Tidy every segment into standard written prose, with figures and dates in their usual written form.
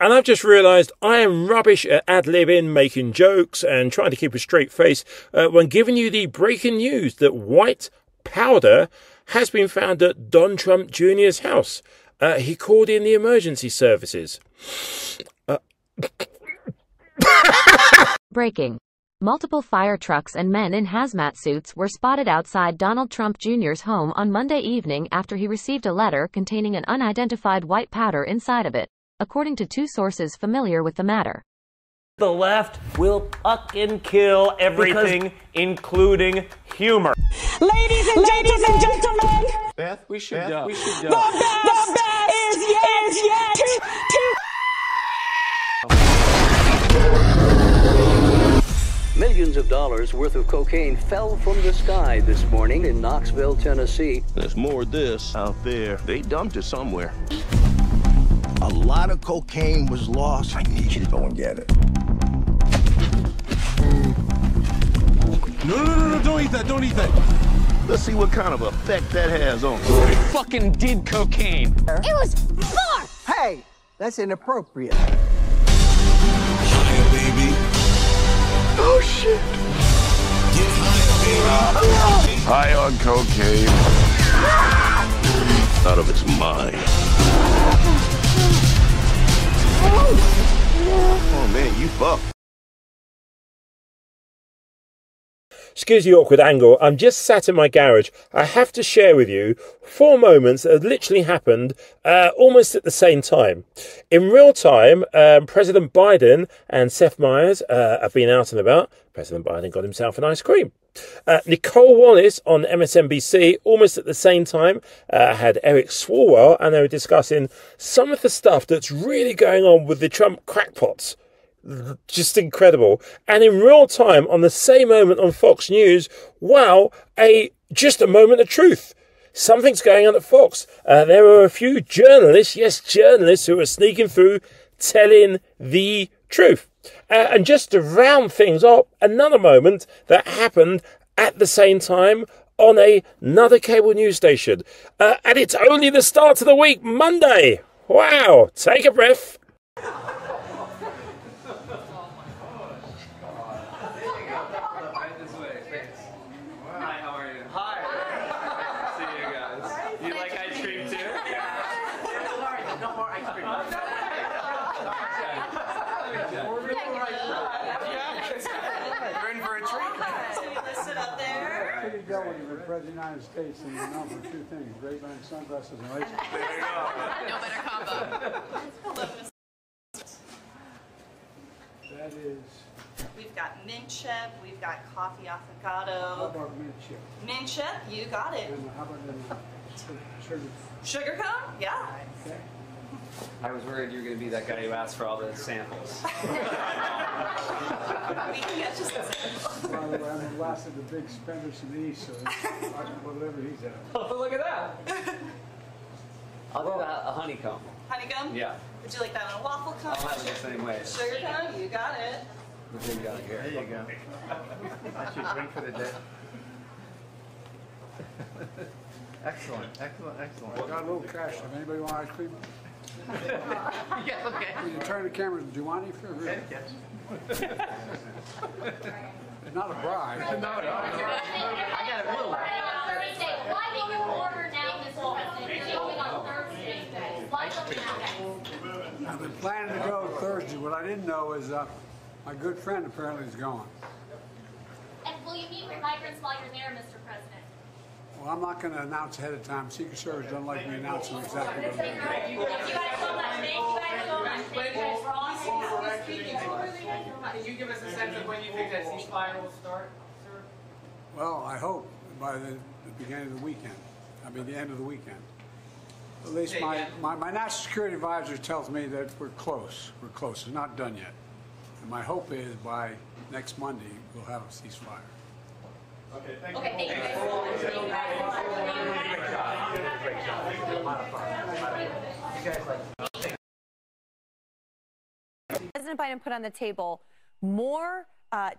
And I've just realised I am rubbish at ad-libbing, making jokes and trying to keep a straight face when giving you the breaking news that white powder has been found at Don Trump Jr.'s house. He called in the emergency services. Breaking. Multiple fire trucks and men in hazmat suits were spotted outside Donald Trump Jr.'s home on Monday evening after he received a letter containing an unidentified white powder inside of it, according to two sources familiar with the matter. The left will fucking kill everything, including humor. Ladies and gentlemen, Beth, we should the best is yet to Millions of dollars worth of cocaine fell from the sky this morning in Knoxville, Tennessee. There's more of this out there. They dumped it somewhere. A lot of cocaine was lost. I need you to go and get it. No, don't eat that, don't eat that. Let's see what kind of effect that has on you. We fucking did cocaine. It was fun! Hey, that's inappropriate. Higher, baby. Oh, shit. Get higher, baby. High on cocaine. Out of its mind. Oh, man, you fucked. Excuse the awkward angle, I'm just sat in my garage. I have to share with you 4 moments that have literally happened almost at the same time. In real time, President Biden and Seth Meyers have been out and about. President Biden got himself an ice cream. Nicole Wallace on MSNBC, almost at the same time, had Eric Swalwell, and they were discussing some of the stuff that's really going on with the Trump crackpots. Just incredible. And in real time, on the same moment on Fox News, wow, just a moment of truth. Something's going on at Fox. There are a few journalists, yes, journalists, who are sneaking through telling the truth. And just to round things up, another moment that happened at the same time on another cable news station. And it's only the start of the week, Monday. Wow, take a breath. When you were president of the United States and you're known for 2 things, Ray-Ban sunglasses and lace. There you go. No better combo. That is... We've got mint chip, we've got coffee affogato. How about mint chip? Mint chip, you got it. And how about sugar? Sugar cone? Yeah. Okay. I was worried you were going to be that guy who asked for all the samples. We can get you some samples. By the way, I'm the last of the big spenders in the East, so whatever he's at. Oh, look at that. I'll do a honeycomb. Honeycomb? Yeah. Would you like that in a waffle cone? I'll have it the same way. Sugar cone? You got it. What do you got here? There you go. That's your drink for the day. Excellent, excellent, excellent. I got a little cash. If anybody want ice cream? Yeah, okay. You turn the camera. Do you want any for real? Yes. Not a bribe. No. I got a little. Why did you order now this Thursday? You're going on Thursday. Why don't I've been planning to go Thursday. What I didn't know is my good friend apparently is going. And will you meet with migrants while you're there, Mr. President? Well, I'm not going to announce ahead of time. Secret Service doesn't like me announcing exactly what I'm doing. Can you give us a sense of when you think that ceasefire will start, sir? Well, I hope by the beginning of the weekend. I mean, the end of the weekend. At least my national security advisor tells me that we're close. We're close. It's not done yet. And my hope is by next Monday, we'll have a ceasefire. Okay, thank you. Okay, thank you. President Biden put on the table more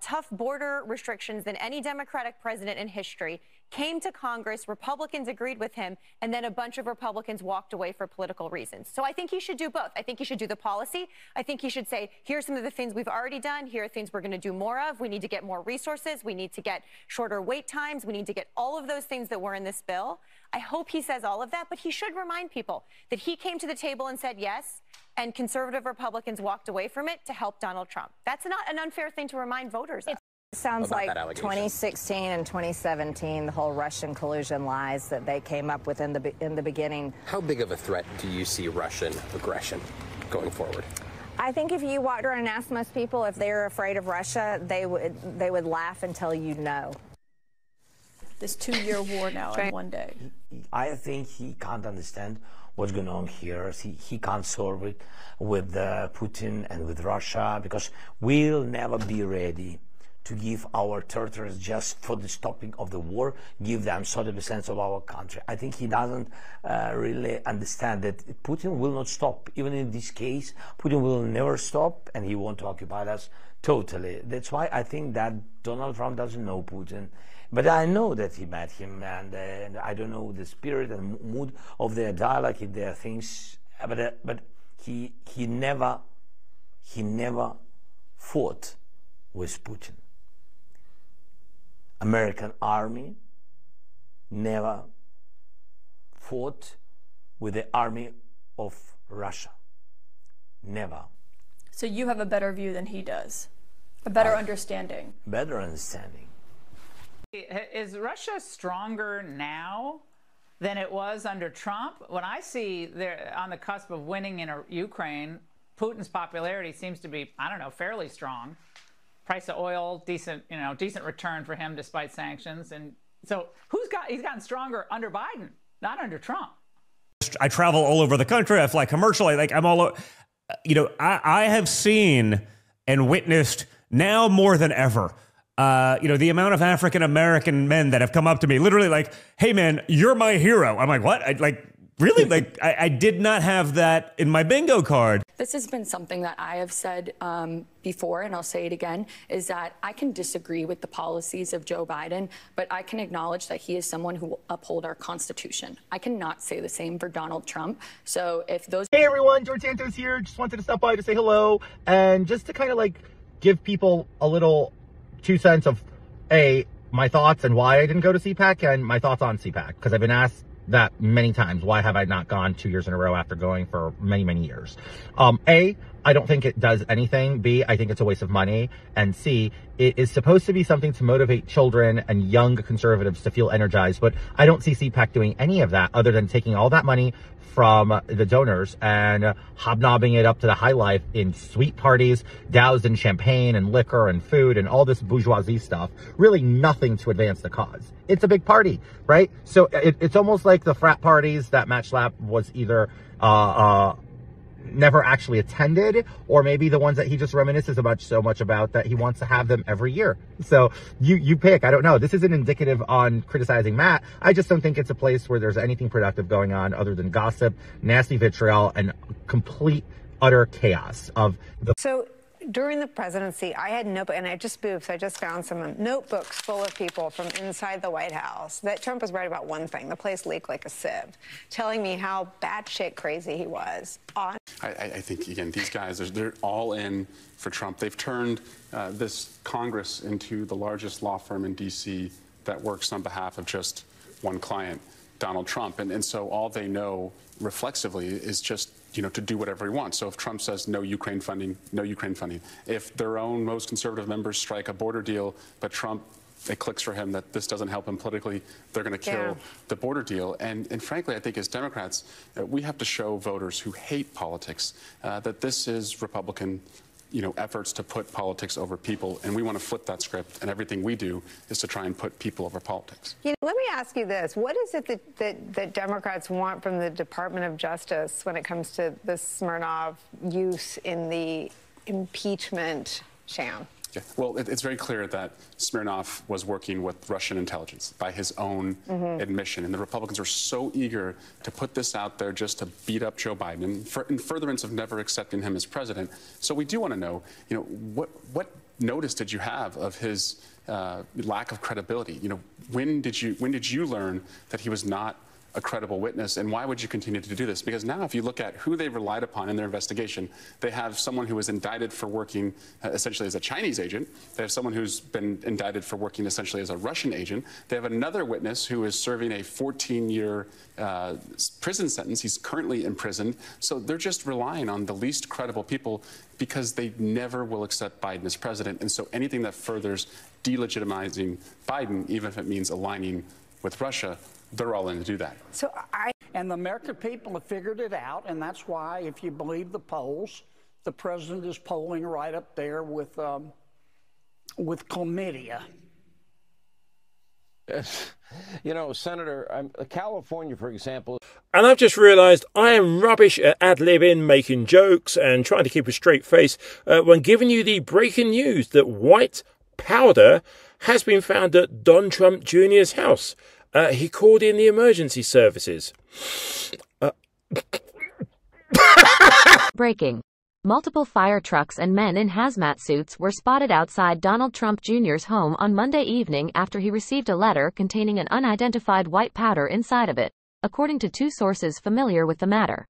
tough border restrictions than any Democratic president in history. came to Congress, Republicans agreed with him, and then a bunch of Republicans walked away for political reasons. So I think he should do both. I think he should do the policy. I think he should say, here's some of the things we've already done. Here are things we're going to do more of. We need to get more resources. We need to get shorter wait times. We need to get all of those things that were in this bill. I hope he says all of that, but he should remind people that he came to the table and said yes, and conservative Republicans walked away from it to help Donald Trump. That's not an unfair thing to remind voters of. Sounds like 2016 and 2017, the whole Russian collusion lies that they came up with in the beginning. How big of a threat do you see Russian aggression going forward? I think if you walked around and asked most people if they're afraid of Russia, they would laugh and tell you no. This 2-year war now in one day. I think he can't understand what's going on here. He can't solve it with Putin and with Russia, because we'll never be ready to give our territories just for the stopping of the war, give them 30% of our country. I think he doesn't really understand that Putin will not stop. Even in this case, Putin will never stop, and he wants to occupy us totally. That's why I think that Donald Trump doesn't know Putin. But I know that he met him, and I don't know the spirit and mood of their dialogue, if their things. But he never fought with Putin. American army never fought with the army of Russia. Never. So you have a better view than he does, a better understanding. Better understanding. Is Russia stronger now than it was under Trump? When I see they're on the cusp of winning in Ukraine, Putin's popularity seems to be, I don't know, fairly strong. Price of oil, decent return for him despite sanctions. And so he's gotten stronger under Biden, not under Trump. I travel all over the country. I fly commercial. I'm all over. I have seen and witnessed now more than ever, the amount of African-American men that have come up to me, literally like, hey man, you're my hero. I'm like, what? Really? I did not have that in my bingo card. This has been something that I have said before, and I'll say it again, is that I can disagree with the policies of Joe Biden, but I can acknowledge that he is someone who will uphold our Constitution. I cannot say the same for Donald Trump. So if those... Hey everyone, George Santos here. Just wanted to stop by to say hello, and just to kind of give people a little 2 cents of, my thoughts and why I didn't go to CPAC, and my thoughts on CPAC, because I've been asked that many times. Why have I not gone 2 years in a row after going for many, many years? A, I don't think it does anything. B, I think it's a waste of money. And C, it is supposed to be something to motivate children and young conservatives to feel energized. But I don't see CPAC doing any of that other than taking all that money from the donors and hobnobbing it up to the high life in sweet parties, doused in champagne and liquor and food and all this bourgeoisie stuff. Really nothing to advance the cause. It's a big party, right? So it's almost like the frat parties that Matt Schlapp was either never actually attended, or maybe the ones that he just reminisces so much about that he wants to have them every year. So you pick. I don't know. This isn't indicative on criticizing Matt. I just don't think it's a place where there's anything productive going on other than gossip, nasty vitriol, and complete utter chaos of the... So during the presidency, I had notebook, and I just found some notebooks full of people from inside the White House that Trump was right about one thing: the place leaked like a sieve, telling me how batshit crazy he was. I think, again, these guys, they're all in for Trump. They've turned this Congress into the largest law firm in D.C. that works on behalf of just one client, Donald Trump. And so all they know reflexively is just, to do whatever he wants. So if Trump says no Ukraine funding, no Ukraine funding. If their own most conservative members strike a border deal, but Trump, it clicks for him that this doesn't help him politically, they're going to kill the border deal. And frankly, I think as Democrats, we have to show voters who hate politics that this is Republican efforts to put politics over people, and we want to flip that script, and everything we do is to try and put people over politics. Let me ask you this. What is it that Democrats want from the Department of Justice when it comes to the Smirnov use in the impeachment sham? Yeah. Well, it's very clear that Smirnov was working with Russian intelligence by his own admission. And the Republicans were so eager to put this out there just to beat up Joe Biden in furtherance of never accepting him as president. So we do want to know, what notice did you have of his lack of credibility? When did you learn that he was not a credible witness, and why would you continue to do this? Because now if you look at who they relied upon in their investigation, they have someone who was indicted for working essentially as a Chinese agent. They have someone who's been indicted for working essentially as a Russian agent. They have another witness who is serving a 14-year prison sentence. He's currently imprisoned. So they're just relying on the least credible people because they never will accept Biden as president. And so anything that furthers delegitimizing Biden, even if it means aligning with Russia, they're all in to do that. And the American people have figured it out, and that's why, if you believe the polls, the president is polling right up there with chlamydia. Senator, California, for example. And I've just realised I am rubbish at ad-libbing, making jokes and trying to keep a straight face when giving you the breaking news that white powder has been found at Don Trump Jr.'s house. He called in the emergency services. Breaking. Multiple fire trucks and men in hazmat suits were spotted outside Donald Trump Jr.'s home on Monday evening after he received a letter containing an unidentified white powder inside of it, according to two sources familiar with the matter.